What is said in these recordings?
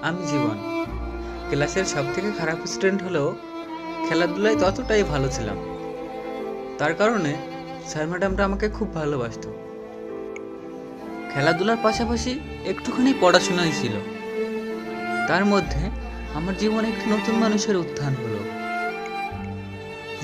আমি জীবন ক্লাসের সবথেকে খারাপ স্টুডেন্ট হলেও খেলাধুলায় ততটাই ভালো ছিলাম। তার কারণে স্যার ম্যাডামরা আমাকে খুব ভালোবাসতো। খেলাধুলার পাশাপাশি একটুখানি পড়াশোনাই ছিল। তার মধ্যে আমার জীবনে একটি নতুন মানুষের উত্থান হলো,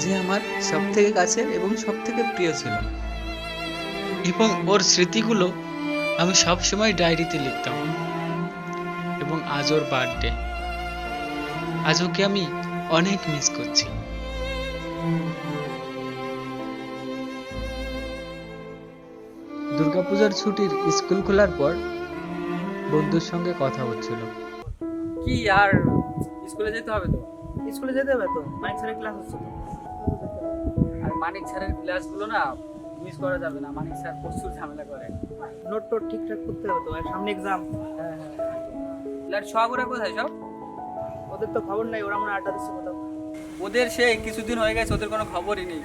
যে আমার সবথেকে কাছের এবং সবথেকে প্রিয় ছিল, এবং ওর স্মৃতিগুলো আমি সবসময় ডায়েরিতে লিখতাম। এবং আজ ওর বার্থডে, আজ ওকে আমি অনেক মিস করছি। দুর্গাপূজার ছুটির স্কুল খোলার পর বন্ধুর সঙ্গে কথা হচ্ছিল। কি আর স্কুলে যেতে হবে তো? স্কুলে যেতে হবে তো, মানিক স্যারের ক্লাস হচ্ছে তো। আর মানিক স্যারের ক্লাসগুলো না মিস করা যাবে না। মানিক স্যার প্রচুর ঝামেলা করে। নোট টোট ঠিকঠাক করতে হবে তো, আর সামনে এক্সাম। সোহাগুরা কোথায় সব? ওদের তো খবর নাই, ওরা মনে হয় আড্ডা দিচ্ছে কোথাও। ওদের সে কিছুদিন হয়ে গেছে, ওদের কোনো খবরই নেই।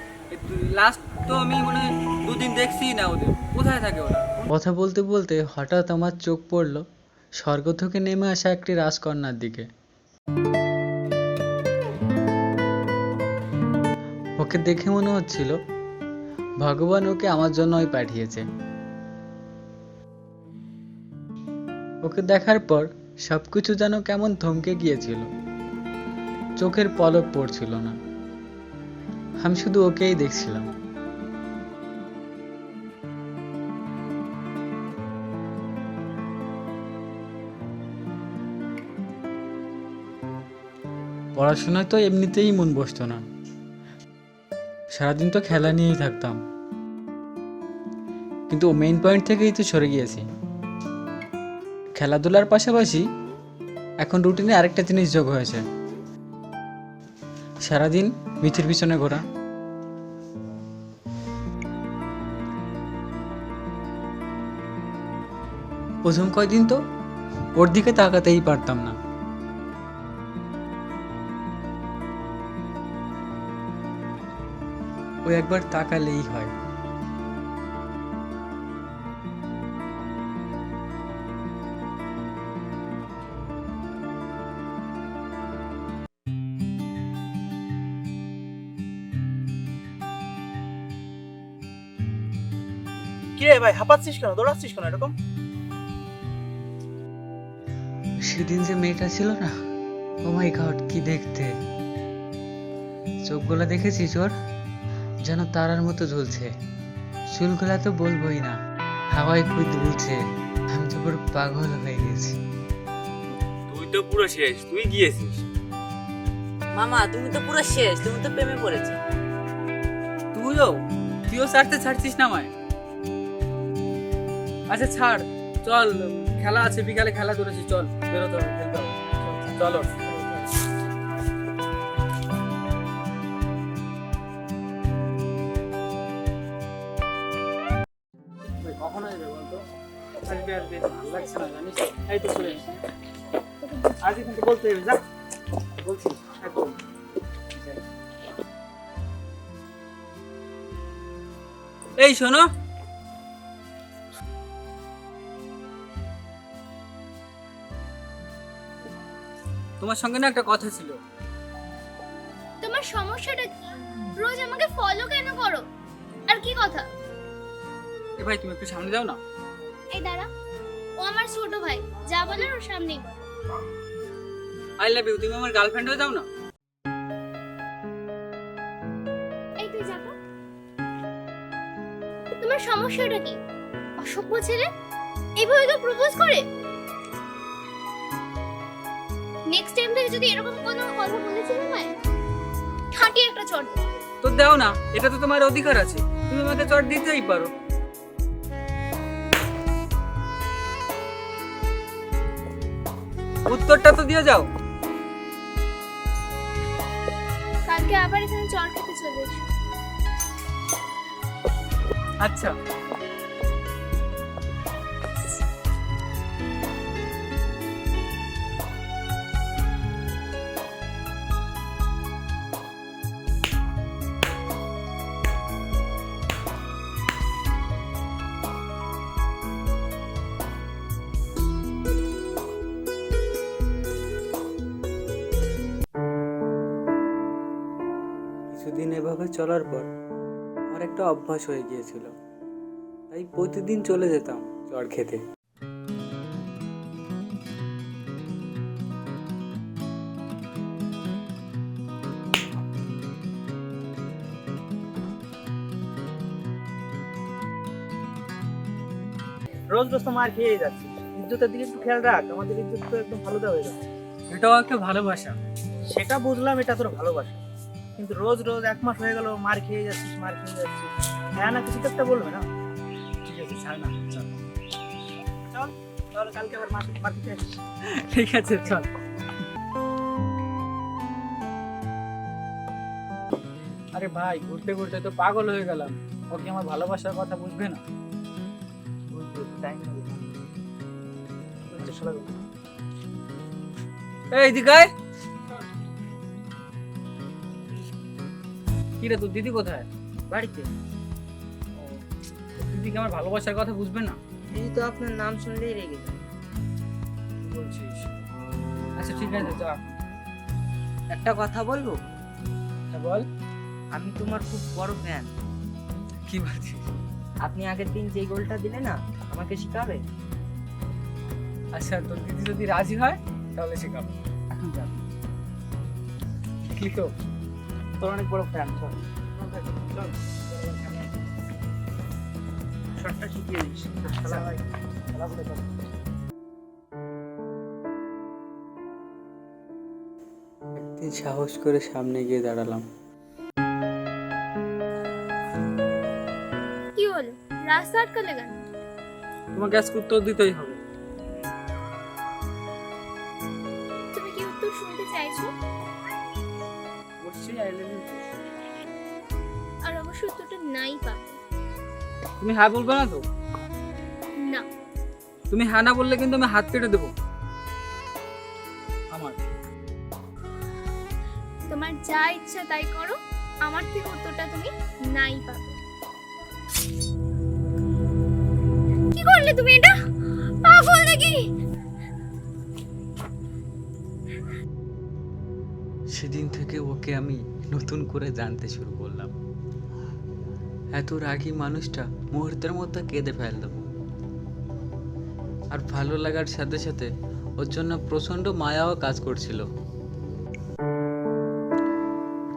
লাস্ট তো আমি মানে দুদিন দেখছি না ওদের। কোথায় থাকে ওরা? কথা বলতে বলতে হঠাৎ আমার চোখ পড়ল স্বর্গ থেকে নেমে আসা একটি রাজকন্যার দিকে। ওকে দেখে মনে হচ্ছিল ভগবান ওকে আমার জন্যই পাঠিয়েছে। ওকে দেখার পর সবকিছু যেন কেমন থমকে গিয়েছিল। চোখের পলক পড়ছিল না, আমি শুধু ওকেই দেখছিলাম। পড়াশোনায় তো এমনিতেই মন বসতো না, সারাদিন তো খেলা নিয়েই থাকতাম। কিন্তু মেইন পয়েন্ট থেকেই তো সরে গিয়েছি। খেলাধুলার পাশাপাশি এখন রুটিনে আরেকটা জিনিস যোগ হয়েছে, সারাদিন মিথির পিছনে ঘোরা। প্রথম কয়দিন তো ওর দিকে তাকাতেই পারতাম না। ও একবার তাকালেই হয়। কি রে ভাই, হাঁপাচ্ছিস কেন, দৌড়াচ্ছিস কেন এরকম? সেদিন যে মেয়েটা ছিল না, ও মাই গড, কি দেখতে! চোখগুলো দেখেছিস ওর? যেন তারার মতো ঝুলছে। চুলগুলা তো বলবোই না, হাওয়ায় খুব দুলছে। আমি তো পুরো পাগল হয়ে গেছি। তুই তো পুরো শেষ, তুই গিয়েছিস। মামা তুমি তো পুরো শেষ, তুমি তো প্রেমে পড়েছো। তুইও ছাড়ছিস না আমায়। আচ্ছা ছাড়, চল খেলা আছে, বিকালে খেলা করেছি, চল বেরোতে হবে, খেলতে হবে, চলো। কখন আসবে বলতো? আসবে ভালো লাগছে না জানিস। এই তো চলে এসেছি, আজ কিন্তু বলতে হবে, যা বলছি একদম। এই শোনো, তোমার সঙ্গে না একটা কথা ছিল। তোমার সমস্যাটা কি? রোজ আমাকে ফলো কেন করো? আর কি কথা? এ ভাই তুমি একটু সামনে যাও না। এই দাঁড়া, ও আমার ছোট ভাই, যা বলার ওর সামনেই বলো। আই লাভ ইউ, তুমি আমার গার্লফ্রেন্ড হয়ে যাও না। এই তুই যা তো। তোমার সমস্যাটা কি? অসভ্য ছেলে এইভাবে তো প্রপোজ করে। নেক্সট টাইম থেকে যদি এরকম কোনো কথা বলেছিল আমায়, দাও না, এটা তো তোমার অধিকার আছে, তুমি আমাকে চট দিতেই পারো। উত্তরটা তো দিয়ে যাও। কালকে আবার এখানে চড় খেতে চলে এসো। আচ্ছা। কিছুদিন এভাবে চলার পর আমার একটা অভ্যাস হয়ে গিয়েছিল, তাই প্রতিদিন চলে যেতাম চড় খেতে। রোজ রোজ তো মার খেয়ে যাচ্ছি, ইজ্জতের দিকে একটু খেয়াল রাখ, আমাদের ইজ্জত তো একদম ভালোটা হয়ে যাচ্ছে। এটাও একটা ভালোবাসা। সেটা বুঝলাম, এটা তোর ভালোবাসা, কিন্তু রোজ রোজ 1 মাস হয়ে গেল মার খেয়ে যাচ্ছিস। হ্যাঁ না, কিছু তো একটা বলবে না। ঠিক আছে, ছাড় না, চল। চল তাহলে কালকে আবার মার্কেটে আসিস। ঠিক আছে, চল। আরে ভাই, ঘুরতে ঘুরতে তো পাগল হয়ে গেলাম, ও কি আমার ভালোবাসার কথা বুঝবে না? বুঝতে টাইম লাগবে। বুঝতে শালা গো। এই দিকায়, কি রে, তোর দিদি কোথায়? বাড়িতে। তোর দিদি কি আমার ভালোবাসার কথা বুঝবে না? দিদি তো আপনার নাম শুনলেই রেগে যায়। কি বলছিস? আচ্ছা ঠিক আছে, যা। একটা কথা বলবো? হ্যাঁ, বল। আমি তোমার খুব বড় ফ্যান। কি বলছিস? আপনি আগের দিন যে গোলটা দিলে না, আমাকে শিখাবে? আচ্ছা, তোর দিদি যদি রাজি হয় তাহলে শেখাবো। এখন যা। কি তো, তোর অনেক বড় ফ্যান। চল চল, শটটা শিখিয়ে দিস। শালা ভাই, শালা বলে চল। একদিন সাহস করে সামনে গিয়ে দাঁড়ালাম। কি হলো, রাস্তা আটকালে কেন? তোমাকে আজকে উত্তর দিতেই হবে। তুমি কি উত্তর শুনতে চাইছো? অবশ্যই আই লাভ ইউ। আর অবশ্যই উত্তরটা নাই পাবে। তুমি হ্যাঁ বলবে না তো? না। তুমি হ্যাঁ না বললে কিন্তু আমি হাত কেটে দেবো আমার। তোমার যা ইচ্ছা তাই করো, আমার থেকে উত্তরটা তুমি নাই পাবে। কি করলে তুমি এটা? পাগল নাকি? সেদিন থেকে ওকে আমি নতুন করে জানতে শুরু করলাম। এত রাগী মানুষটা মুহূর্তের মধ্যে কেঁদে ফেলল, আর ভালো লাগার সাথে সাথে ওর জন্য প্রচন্ড মায়াও কাজ করছিল।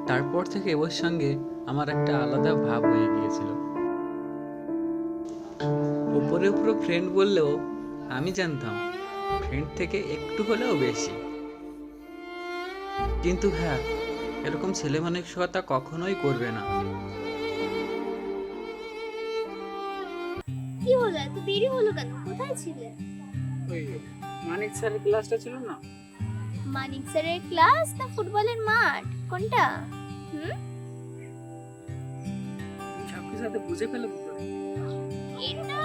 তারপর থেকে ওর সঙ্গে আমার একটা আলাদা ভাব হয়ে গিয়েছিল। উপরে উপরে ফ্রেন্ড বললেও আমি জানতাম ফ্রেন্ড থেকে একটু হলেও বেশি। কিন্তু হ্যাঁ, এরকম ছেলে মানসিকতা কখনোই করবে না। কি হলো, এত দেরি হলো কেন? কোথায় ছিলে? ওই মানিক স্যারের ক্লাসটা ছিল না? মানিক স্যারের ক্লাস না ফুটবলের মাঠ, কোনটা? সবকিছু সাথে বুঝে ফেলে কি করে? এটা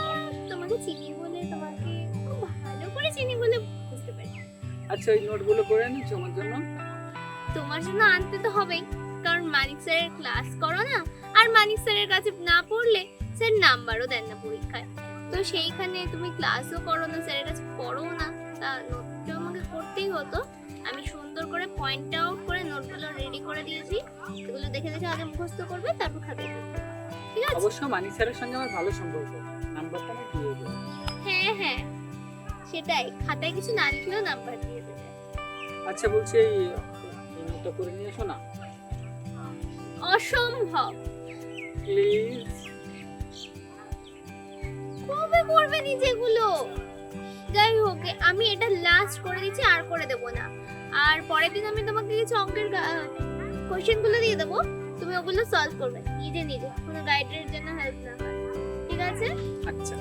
তোমাকে চিনি বলে, তোমাকে খুব ভালো করে চিনি বলে বুঝতে পারি। আচ্ছা, ওই নোটগুলো করে নিচ্ছ আমার জন্য? তোমার জন্য আনতে তো হবেই, কারণ মানিক স্যারের ক্লাস করো না, আর মানিক স্যারের কাছে না পড়লে স্যার নাম্বারও দেন না পরীক্ষায়। তো সেইখানে তুমি ক্লাসও করো না, স্যারের কাছে পড়ো না, তা নোটটা আমাকে করতেই হতো। আমি সুন্দর করে পয়েন্ট আউট করে নোটগুলো রেডি করে দিয়েছি, এগুলো দেখে দেখে আগে মুখস্থ করবে, তারপর খাতায় লিখবে। ঠিক আছে? অবশ্য মানিক স্যারের সঙ্গে আমার ভালো সম্পর্ক, নাম্বারটা আমি দিয়ে দেবো। হ্যাঁ হ্যাঁ, সেটাই, খাতায় কিছু না লিখলেও নাম্বার দিয়ে দেবে। আচ্ছা, বলছি এই নোটটা করে নিয়ে এসো না অসম্ভব। প্লিজ। কবে করবে নিজেগুলো? যাই হোক, আমি এটা লাস্ট করে দিচ্ছি, আর করে দেব না। আর পরের দিন আমি তোমাকে কিছু অঙ্কের কোশ্চেন গুলো দিয়ে দেবো, তুমি ওগুলো সলভ করবে নিজে নিজে, কোনো গাইডের জন্য হেল্প না হয়, ঠিক আছে? আচ্ছা।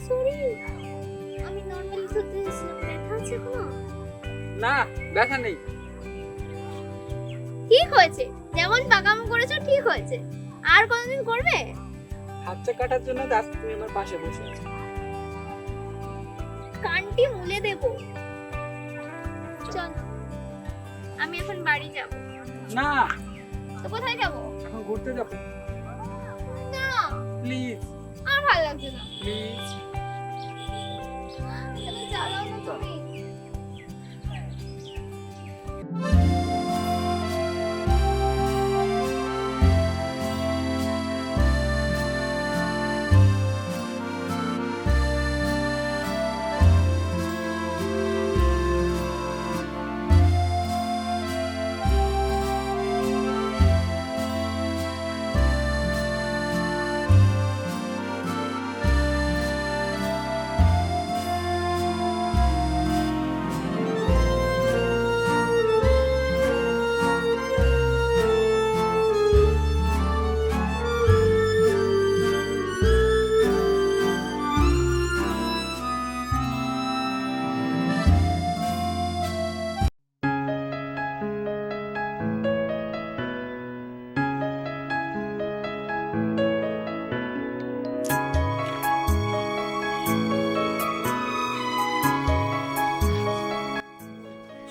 সরি, আমি নর্মালি ধরতে যাচ্ছিলাম, ব্যথা আছে কোনো? না, ব্যথা নেই। ঠিক হয়েছে, যেমন পাকামো করেছো ঠিক হয়েছে। আর কোনদিন করবে? হাতটা কাটার জন্য তো আজকে তুমি আমার পাশে বসে আছো। কানটি মুলে দেব। চল, আমি এখন বাড়ি যাব। না, তো কোথায় যাব? এখন ঘুরতে যাবো। না, প্লিজ আর ভালো লাগছে না। প্লিজ। তুমি চালাও না তুমি।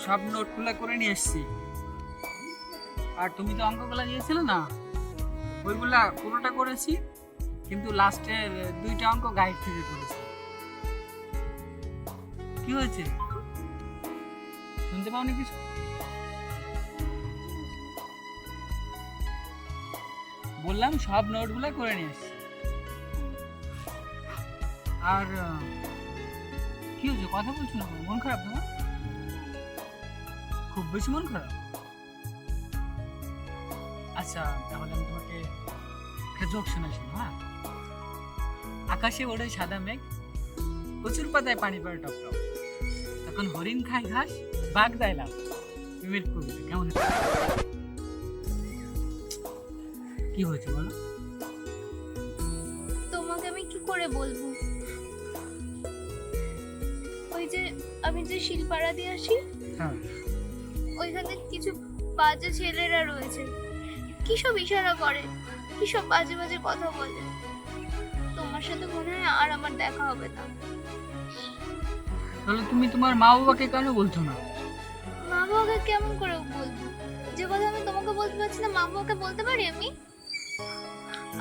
সব নোটগুলো করে নিয়ে এসেছি। আর তুমি তো অঙ্কগুলো দিয়েছিলে না, ওইগুলা পুরোটা করেছি, কিন্তু লাস্টের 2টা অঙ্ক গাইড থেকে করেছি। কি হয়েছে, শুনতে পাওনি কিছু? বললাম সব নোটগুলো করে নিয়ে এসেছি। আর কি হয়েছে, কথা বলছো না, মন খারাপ তোমার? খুব বেশি মন খারাপ? আচ্ছা, তাহলে আমি তোমাকে একটা জোক শোনাচ্ছি। হ্যাঁ, আকাশে ওড়ে সাদা মেঘ, কচুর পাতায় পানি পড়ে টপ টপ, তখন হরিণ খায় ঘাস, বাঘ দেয় লাভ। মিমির কবিতা কেমন? কি হয়েছে বলো? তোমাকে আমি কি করে বলবো, ওই যে আমি যে শিলপাড়া দিয়ে আসি, হ্যাঁ, ওইখানে কিছু বাজে ছেলেরা রয়েছে, কি সব ইশারা করে, কি সব বাজে বাজে কথা বলে। তোমার সাথে মনে হয় আর আমার দেখা হবে না। তাহলে তুমি তোমার মা বাবাকে কেন বলছো না? মা বাবাকে কেমন করে বলবো, যে কথা আমি তোমাকে বলতে পারছি না মা বাবাকে বলতে পারি আমি?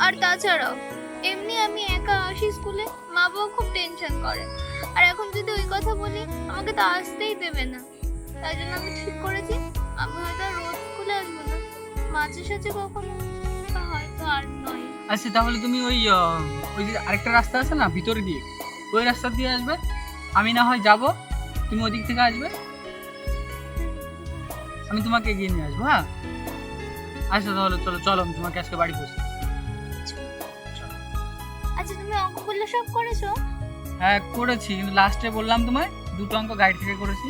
আর তাছাড়াও এমনি আমি একা আসি স্কুলে, মা বাবা খুব টেনশন করে, আর এখন যদি ওই কথা বলি আমাকে তো আসতেই দেবে না। তাই জন্য আমি ঠিক করেছি আমি হয়তো আর রোজ স্কুলে আসবো না, মাঝে সাঝে কখনো, বা হয়তো আর নয়। আচ্ছা, তাহলে তুমি ওই যে আরেকটা রাস্তা আছে না ভিতরে দিয়ে, ওই রাস্তা দিয়ে আসবে, আমি না হয় যাব, তুমি ওদিক থেকে আসবে, আমি তোমাকে এগিয়ে নিয়ে আসবো। হ্যাঁ, আচ্ছা তাহলে চলো চলো, আমি তোমাকে আজকে বাড়ি পৌঁছে। আচ্ছা, তুমি অঙ্কগুলো সব করেছো? হ্যাঁ করেছি, কিন্তু লাস্টে বললাম তোমায় 2টো অঙ্ক গাইড থেকে করেছি।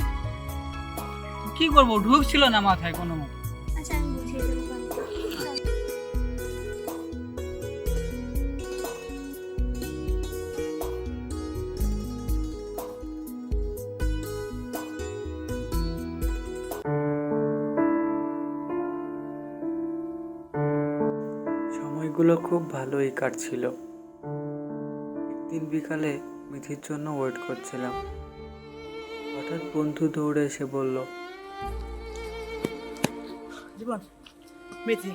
কি করবো, ঢুকছিল না মাথায় কোনো মতে। আচ্ছা, আমি বুঝিয়ে দেবো। সময়গুলো খুব ভালোই কাটছিল। একদিন বিকালে মিথির জন্য ওয়েট করছিলাম। হঠাৎ বন্ধু দৌড়ে এসে বলল, জীবন, মিথি,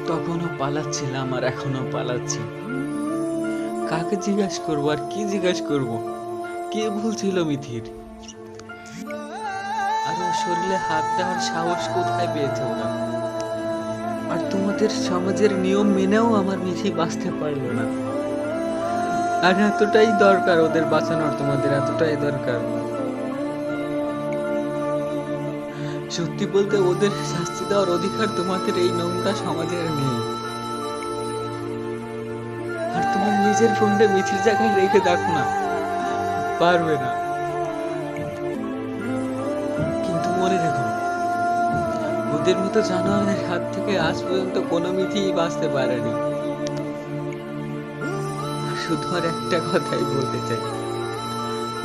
তখনও পালাচ্ছিলাম আর এখনো পালাচ্ছি। কাকে জিজ্ঞাস করবো আর কি জিজ্ঞাস করব? কে ভুল ছিল মিথির? আর ওর শরীরে হাত দেওয়ার সাহস কোথায় পেয়েছে ওরা? আর তোমাদের সমাজের নিয়ম মেনেও আমার মিথি বাঁচতে পারলো না। আর এতটাই দরকার ওদের বাঁচানোর, তোমাদের এতটাই দরকার। সত্যি বলতে ওদের শাস্তি দেওয়ার অধিকার তোমাদের এই নোংরা সমাজের নেই। আর তোমার নিজের ফোনটা মিথির জায়গায় রেখে দেখো না, পারবে না। কিন্তু মনে রেখো, ওদের মতো জানোয়ারের হাত থেকে আজ পর্যন্ত কোনো মিথি বাঁচতে পারেনি। শুধু আর একটা কথাই বলতে চাই,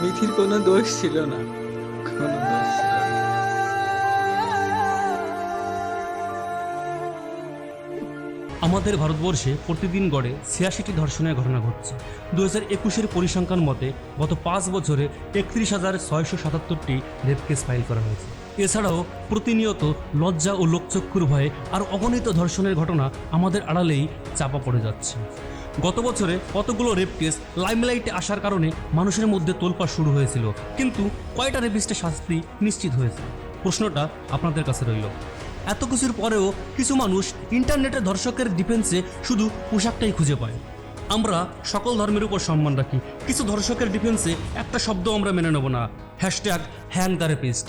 মিথির কোনো দোষ ছিল না, কোনো দোষ ছিল না। আমাদের ভারতবর্ষে প্রতিদিন গড়ে ৮৬টি ধর্ষণের ঘটনা ঘটছে। 2021-এর পরিসংখ্যান মতে গত 5 বছরে ৩১,৬৭৭টি রেপ কেস ফাইল করা হয়েছে। এছাড়াও প্রতিনিয়ত লজ্জা ও লোকচক্ষুর ভয়ে আর অগণিত ধর্ষণের ঘটনা আমাদের আড়ালেই চাপা পড়ে যাচ্ছে। গত বছরে কতগুলো রেপ কেস লাইমলাইটে আসার কারণে মানুষের মধ্যে তোলপাড় শুরু হয়েছিল, কিন্তু কয়টা রেপিস্টের শাস্তি নিশ্চিত হয়েছে? প্রশ্নটা আপনাদের কাছে রইল। এত কিছুর পরেও কিছু মানুষ ইন্টারনেটে ধর্ষকের ডিফেন্সে শুধু পোশাকটাই খুঁজে পায়। আমরা সকল ধর্মের উপর সম্মান রাখি, কিছু ধর্ষকের ডিফেন্সে একটা শব্দ আমরা মেনে নেব না, #হ্যাং দ্য রেপিস্ট।